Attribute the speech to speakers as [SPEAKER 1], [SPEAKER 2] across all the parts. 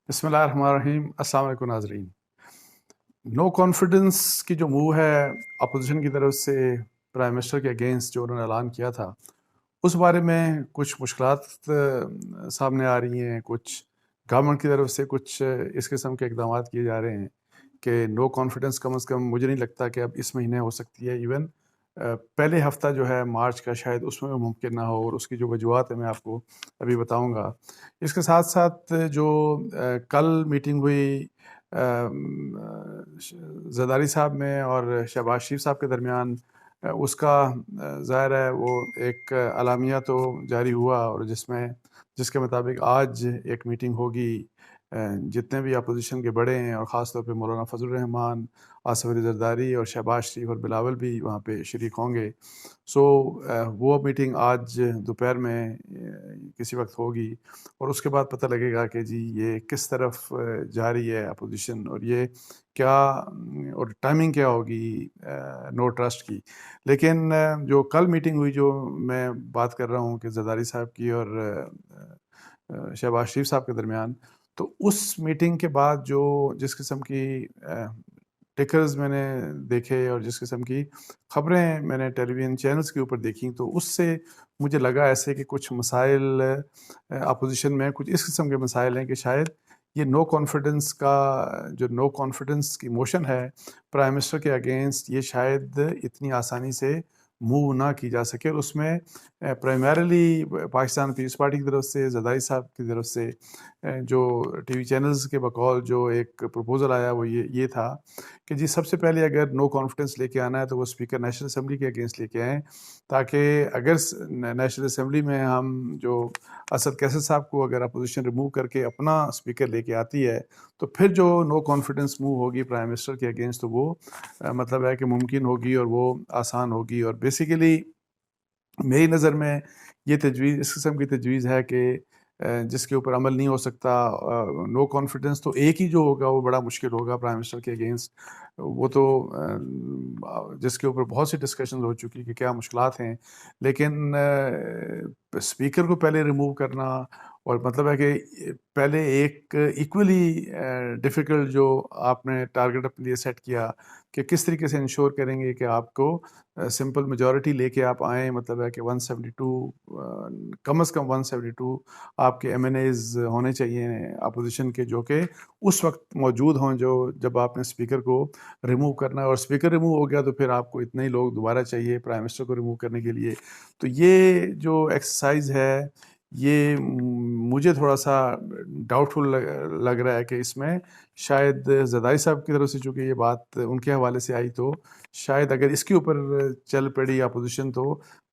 [SPEAKER 1] بسم اللہ الرحمن الرحیم۔ السلام علیکم ناظرین۔ نو کانفیڈنس کی جو موو ہے اپوزیشن کی طرف سے پرائم منسٹر کے اگینسٹ جو انہوں نے اعلان کیا تھا، اس بارے میں کچھ مشکلات سامنے آ رہی ہیں، کچھ گورنمنٹ کی طرف سے کچھ اس قسم کے اقدامات کیے جا رہے ہیں کہ نو کانفیڈنس کم از کم مجھے نہیں لگتا کہ اب اس مہینے ہو سکتی ہے، ایون پہلے ہفتہ جو ہے مارچ کا شاید اس میں ممکن نہ ہو، اور اس کی جو وجوہات ہیں میں آپ کو ابھی بتاؤں گا۔ اس کے ساتھ ساتھ جو کل میٹنگ ہوئی زرداری صاحب میں اور شہباز شریف صاحب کے درمیان، اس کا ظاہر ہے وہ ایک اعلامیہ تو جاری ہوا، اور جس کے مطابق آج ایک میٹنگ ہوگی، جتنے بھی اپوزیشن کے بڑے ہیں اور خاص طور پہ مولانا فضل الرحمان، آصف علی زرداری اور شہباز شریف اور بلاول بھی وہاں پہ شریک ہوں گے۔ وہ میٹنگ آج دوپہر میں کسی وقت ہوگی، اور اس کے بعد پتہ لگے گا کہ جی یہ کس طرف جا رہی ہے اپوزیشن، اور یہ کیا اور ٹائمنگ کیا ہوگی نو ٹرسٹ کی۔ لیکن جو کل میٹنگ ہوئی، جو میں بات کر رہا ہوں کہ زرداری صاحب کی اور شہباز شریف صاحب کے درمیان، تو اس میٹنگ کے بعد جس قسم کی ٹکرز میں نے دیکھے اور جس قسم کی خبریں میں نے ٹیلی ویژن چینلز کے اوپر دیکھیں، تو اس سے مجھے لگا ایسے کہ کچھ مسائل اپوزیشن میں، کچھ اس قسم کے مسائل ہیں کہ شاید یہ نو کانفیڈنس کی موشن ہے پرائم منسٹر کے اگینسٹ، یہ شاید اتنی آسانی سے موو نہ کی جا سکے، اور اس میں پرائمریلی پاکستان پیپلز پارٹی کی طرف سے، زرداری صاحب کی طرف سے جو ٹی وی چینلز کے بقول جو ایک پروپوزل آیا، وہ یہ تھا کہ جی سب سے پہلے اگر نو کانفیڈنس لے کے آنا ہے تو وہ اسپیکر نیشنل اسمبلی کے اگینسٹ لے کے آئیں، تاکہ اگر نیشنل اسمبلی میں ہم جو اسد کیسر صاحب کو اگر اپوزیشن ریموو کر کے اپنا اسپیکر لے کے آتی ہے، تو پھر جو نو کانفیڈنس موو ہوگی پرائم منسٹر کے اگینسٹ، تو وہ مطلب ہے کہ ممکن ہوگی اور وہ آسان ہوگی۔ اور بیسیکلی میری نظر میں یہ تجویز، اس قسم کی تجویز ہے کہ جس کے اوپر عمل نہیں ہو سکتا۔ نو کانفیڈنس تو ایک ہی جو ہوگا وہ بڑا مشکل ہوگا پرائم منسٹر کے اگینسٹ، وہ تو جس کے اوپر بہت سی ڈسکشنز ہو چکی کہ کیا مشکلات ہیں، لیکن اسپیکر کو پہلے ریموو کرنا، اور مطلب ہے کہ پہلے ایک ایکولی ڈیفیکلٹ جو آپ نے ٹارگٹ اپنے لیے سیٹ کیا کہ کس طریقے سے انشور کریں گے کہ آپ کو سمپل میجورٹی لے کے آپ آئیں، مطلب ہے کہ 172 کم از کم 172 آپ کے ایم این ایز ہونے چاہیے اپوزیشن کے، جو کہ اس وقت موجود ہوں جب آپ نے اسپیکر کو ریموو کرنا ہے، اور اسپیکر ریموو ہو گیا تو پھر آپ کو اتنے ہی لوگ دوبارہ چاہیے پرائم منسٹر کو ریموو کرنے کے لیے۔ تو یہ جو ایکسرسائز ہے، یہ مجھے تھوڑا سا ڈاؤٹ فل لگ رہا ہے کہ اس میں شاید زرداری صاحب کی طرف سے چونکہ یہ بات ان کے حوالے سے آئی، تو شاید اگر اس کے اوپر چل پڑی اپوزیشن، تو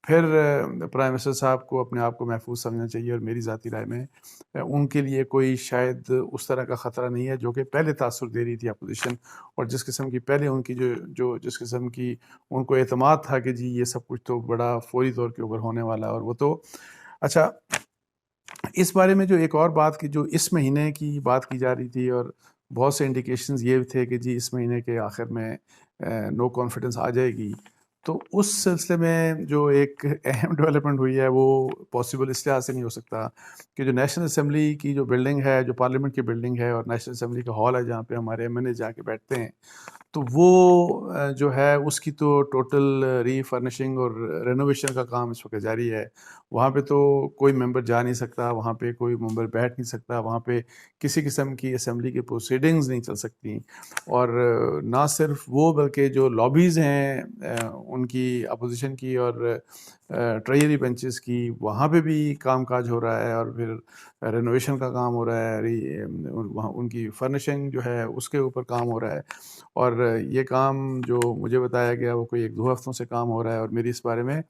[SPEAKER 1] پھر پرائم منسٹر صاحب کو اپنے آپ کو محفوظ سمجھنا چاہیے، اور میری ذاتی رائے میں ان کے لیے کوئی شاید اس طرح کا خطرہ نہیں ہے جو کہ پہلے تاثر دے رہی تھی اپوزیشن، اور جس قسم کی پہلے ان کی جس قسم کی ان کو اعتماد تھا کہ جی یہ سب کچھ تو بڑا فوری طور کے اوپر ہونے والا ہے۔ اور وہ تو اچھا، اس بارے میں جو ایک اور بات کی، جو اس مہینے کی بات کی جا رہی تھی، اور بہت سے انڈیکیشنز یہ تھے کہ جی اس مہینے کے آخر میں نو کانفیڈنس آ جائے گی، تو اس سلسلے میں جو ایک اہم ڈیولپمنٹ ہوئی ہے، وہ پاسبل اس لحاظ سے نہیں ہو سکتا کہ جو نیشنل اسمبلی کی جو بلڈنگ ہے، جو پارلیمنٹ کی بلڈنگ ہے، اور نیشنل اسمبلی کا ہال ہے جہاں پہ ہمارے ایم این اے جا کے بیٹھتے ہیں، تو وہ جو ہے اس کی تو ٹوٹل ری فرنشنگ اور رینوویشن کا کام اس وقت جاری ہے۔ وہاں پہ تو کوئی ممبر جا نہیں سکتا، وہاں پہ کوئی ممبر بیٹھ نہیں سکتا، وہاں پہ کسی قسم کی اسمبلی کی پروسیڈنگز نہیں چل سکتی، اور نہ صرف وہ بلکہ جو لابیز ہیں ان کی اپوزیشن کی اور ٹریجری بینچز کی، وہاں پہ بھی کام کاج ہو رہا ہے، اور پھر رینوویشن کا کام ہو رہا ہے، وہاں ان کی فرنشنگ جو ہے اس کے اوپر کام ہو رہا ہے، اور یہ کام جو مجھے بتایا گیا وہ کوئی 1-2 ہفتوں سے کام ہو رہا ہے۔ اور میری اس بارے میں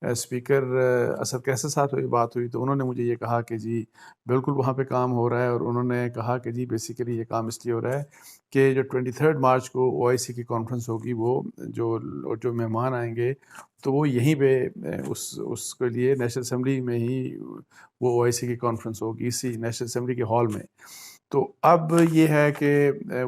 [SPEAKER 1] اسپیکر اسد کیسر صاحب سے بات ہوئی تو انہوں نے مجھے یہ کہا کہ جی بالکل وہاں پہ کام ہو رہا ہے، اور انہوں نے کہا کہ جی بیسیکلی یہ کام اس لیے ہو رہا ہے کہ جو 23 مارچ کو او آئی سی کی کانفرنس ہوگی، وہ جو مہمان آئیں گے تو وہ یہیں پہ اس کے لیے نیشنل اسمبلی میں ہی وہ او آئی سی کی کانفرنس ہوگی، اسی نیشنل اسمبلی کے ہال میں۔ تو اب یہ ہے کہ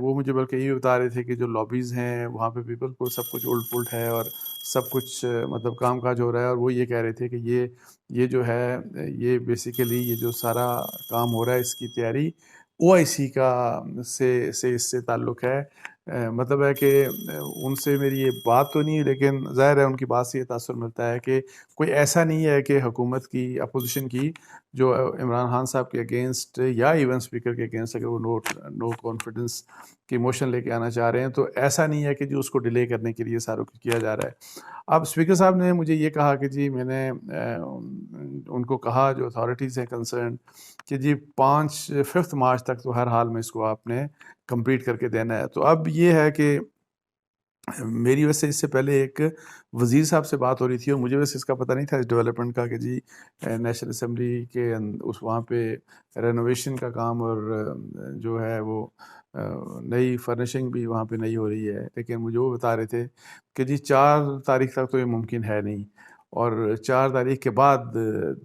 [SPEAKER 1] وہ مجھے بلکہ یہ بتا رہے تھے کہ جو لابیز ہیں وہاں پہ بھی بالکل سب کچھ الٹ پلٹ ہے، اور سب کچھ مطلب کام کاج ہو رہا ہے، اور وہ یہ کہہ رہے تھے کہ یہ جو ہے، یہ بیسیکلی یہ جو سارا کام ہو رہا ہے اس کی تیاری OIC کا سے اس سے تعلق ہے. مطلب ہے کہ ان سے میری یہ بات تو نہیں ہے، لیکن ظاہر ہے ان کی بات سے یہ تاثر ملتا ہے کہ کوئی ایسا نہیں ہے کہ حکومت کی اپوزیشن کی جو عمران خان صاحب کے اگینسٹ یا ایون اسپیکر کے اگینسٹ اگر وہ نو کانفیڈنس کی موشن لے کے آنا چاہ رہے ہیں تو ایسا نہیں ہے کہ جو اس کو ڈیلے کرنے کے لیے سارا کچھ کیا جا رہا ہے. اب اسپیکر صاحب نے مجھے یہ کہا کہ جی میں نے ان کو کہا جو اتھارٹیز ہیں کنسرن کہ جی 5 مارچ تک تو ہر حال میں اس کو آپ نے کمپلیٹ کر کے دینا ہے. تو اب یہ ہے کہ میری ویسے اس سے پہلے ایک وزیر صاحب سے بات ہو رہی تھی اور مجھے ویسے اس کا پتہ نہیں تھا اس ڈیولپمنٹ کا کہ جی نیشنل اسمبلی کے اس وہاں پہ رینوویشن کا کام اور جو ہے وہ نئی فرنیشنگ بھی وہاں پہ نئی ہو رہی ہے. لیکن مجھے وہ بتا رہے تھے کہ جی 4 تاریخ تک تو یہ ممکن ہے نہیں، اور 4 تاریخ کے بعد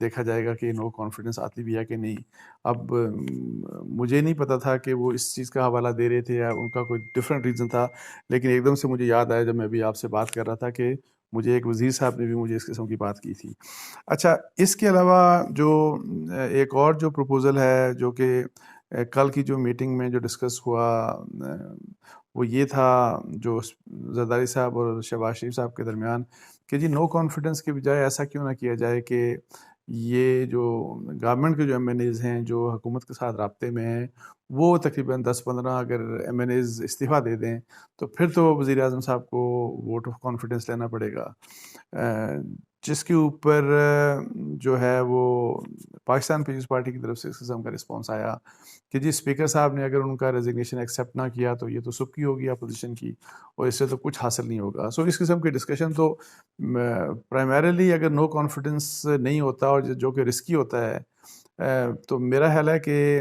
[SPEAKER 1] دیکھا جائے گا کہ نو کانفیڈنس آتی بھی ہے کہ نہیں. اب مجھے نہیں پتا تھا کہ وہ اس چیز کا حوالہ دے رہے تھے یا ان کا کوئی ڈفرینٹ ریزن تھا، لیکن ایک دم سے مجھے یاد آیا جب میں ابھی آپ سے بات کر رہا تھا کہ مجھے ایک وزیر صاحب نے بھی مجھے اس قسم کی بات کی تھی. اچھا، اس کے علاوہ جو ایک اور جو پروپوزل ہے جو کہ کل کی جو میٹنگ میں جو ڈسکس ہوا وہ یہ تھا جو زرداری صاحب اور شہباز شریف صاحب کے درمیان کہ جی نو کانفیڈنس کے بجائے ایسا کیوں نہ کیا جائے کہ یہ جو گورنمنٹ کے جو MNAs ہیں جو حکومت کے ساتھ رابطے میں ہیں وہ تقریباً 10-15 اگر MNAs استعفیٰ دے دیں تو پھر تو وزیر اعظم صاحب کو ووٹ آف کانفیڈنس لینا پڑے گا، جس کے اوپر جو ہے وہ پاکستان پیپلز پارٹی کی طرف سے اس قسم کا رسپانس آیا کہ جی اسپیکر صاحب نے اگر ان کا ریزگنیشن ایکسیپٹ نہ کیا تو یہ تو سب کی ہوگی اپوزیشن کی اور اس سے تو کچھ حاصل نہیں ہوگا. سو اس قسم کی ڈسکشن تو پرائمریلی اگر نو کانفیڈنس نہیں ہوتا اور جو کہ رسکی ہوتا ہے تو میرا خیال ہے کہ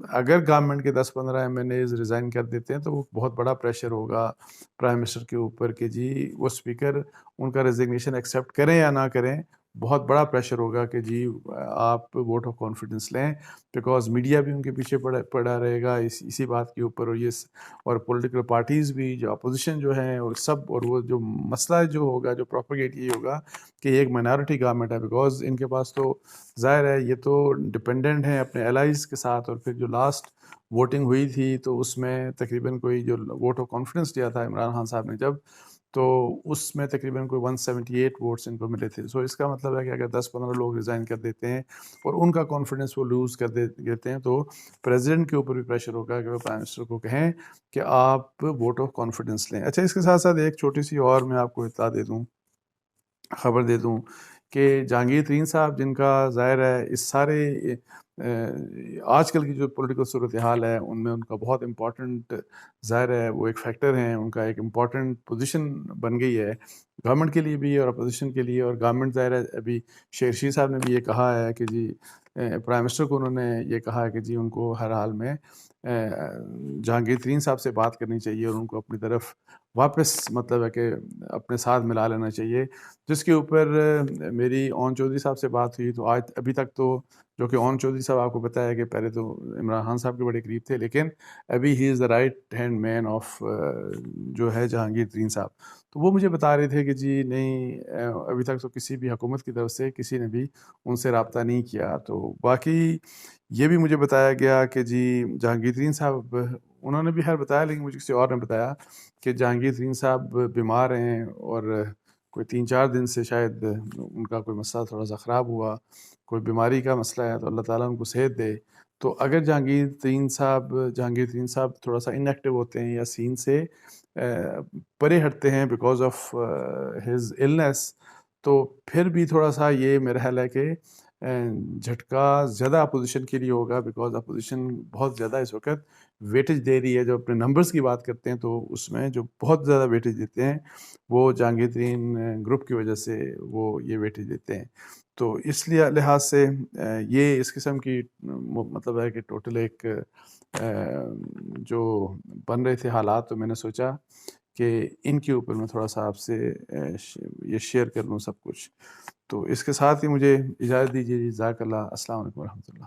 [SPEAKER 1] اگر گورنمنٹ کے 10-15 MNAs ریزائن کر دیتے ہیں تو وہ بہت بڑا پریشر ہوگا پرائم منسٹر کے اوپر کہ جی وہ اسپیکر ان کا ریزگنیشن ایکسیپٹ کریں یا نہ کریں. بہت بڑا پریشر ہوگا کہ جی آپ ووٹ آف کانفیڈنس لیں، بیکاز میڈیا بھی ان کے پیچھے پڑا رہے گا اسی بات کے اوپر، اور پولیٹیکل پارٹیز بھی جو اپوزیشن جو ہیں اور سب، اور وہ جو مسئلہ جو ہوگا جو پروپیگیٹ یہ ہوگا کہ یہ ایک مائنارٹی گورنمنٹ ہے، بیکاز ان کے پاس تو ظاہر ہے یہ تو ڈپینڈنٹ ہیں اپنے الائز کے ساتھ. اور پھر جو لاسٹ ووٹنگ ہوئی تھی تو اس میں تقریباً کوئی جو ووٹ آف کانفیڈنس دیا تھا عمران خان صاحب نے جب، تو اس میں تقریباً کوئی 178 ووٹس ان کو ملے تھے. سو اس کا مطلب ہے کہ اگر 10-15 لوگ ریزائن کر دیتے ہیں اور ان کا کانفیڈنس وہ لوز کر دیتے ہیں تو پریزیڈنٹ کے اوپر بھی پریشر ہوگا کہ وہ پرائم منسٹر کو کہیں کہ آپ ووٹ آف کانفیڈنس لیں. اچھا، اس کے ساتھ ساتھ ایک چھوٹی سی اور میں آپ کو اطلاع دے دوں، خبر دے دوں کہ جہانگیر ترین صاحب جن کا ظاہر ہے اس سارے آج کل کی جو پولیٹیکل صورتحال ہے ان میں ان کا بہت امپورٹنٹ ظاہر ہے وہ ایک فیکٹر ہیں، ان کا ایک امپورٹنٹ پوزیشن بن گئی ہے گورنمنٹ کے لیے بھی اور اپوزیشن کے لیے. اور گورنمنٹ ظاہر ہے ابھی شیر شیر صاحب نے بھی یہ کہا ہے کہ جی پرائم منسٹر کو انہوں نے یہ کہا ہے کہ جی ان کو ہر حال میں جہانگیر ترین صاحب سے بات کرنی چاہیے اور ان کو اپنی طرف واپس مطلب ہے کہ اپنے ساتھ ملا لینا چاہیے. جس کے اوپر میری اون چودھری صاحب سے بات ہوئی تو آج ابھی تک تو، جو کہ اون چودھری صاحب آپ کو پتہ ہے کہ پہلے تو عمران خان صاحب کے بڑے قریب تھے، لیکن ابھی ہی is the right hand man of جو ہے جہانگیر ترین صاحب. تو وہ مجھے بتا رہے تھے کہ جی نہیں ابھی تک تو کسی بھی حکومت کی طرف سے کسی نے بھی ان سے رابطہ نہیں کیا. تو باقی یہ بھی مجھے بتایا گیا کہ جی جہانگیر ترین صاحب، انہوں نے بھی خیر بتایا لیکن مجھے کسی اور نے بتایا کہ جہانگیر ترین صاحب بیمار ہیں اور کوئی 3-4 دن سے شاید ان کا کوئی مسئلہ تھوڑا سا خراب ہوا، کوئی بیماری کا مسئلہ ہے، تو اللہ تعالیٰ ان کو صحت دے. تو اگر جہانگیر ترین صاحب تھوڑا سا ان ایکٹیو ہوتے ہیں یا سین سے پرے ہٹتے ہیں بیکاز آف ہز النس، تو پھر بھی تھوڑا سا یہ میرا خیال ہے کہ جھٹکا زیادہ اپوزیشن کے لیے ہوگا، بیکاز اپوزیشن بہت زیادہ اس وقت ویٹیج دے رہی ہے. جو اپنے نمبرز کی بات کرتے ہیں تو اس میں جو بہت زیادہ ویٹیج دیتے ہیں وہ جہانگیر ترین گروپ کی وجہ سے وہ یہ ویٹیج دیتے ہیں. تو اس لیے لحاظ سے یہ اس قسم کی مطلب ہے کہ ٹوٹل ایک جو بن رہے تھے حالات، تو میں نے سوچا کہ ان کے اوپر میں تھوڑا سا آپ سے یہ شیئر کر لوں سب کچھ. تو اس کے ساتھ ہی مجھے اجازت دیجیے. جزاک اللہ. السلام علیکم ورحمۃ اللہ.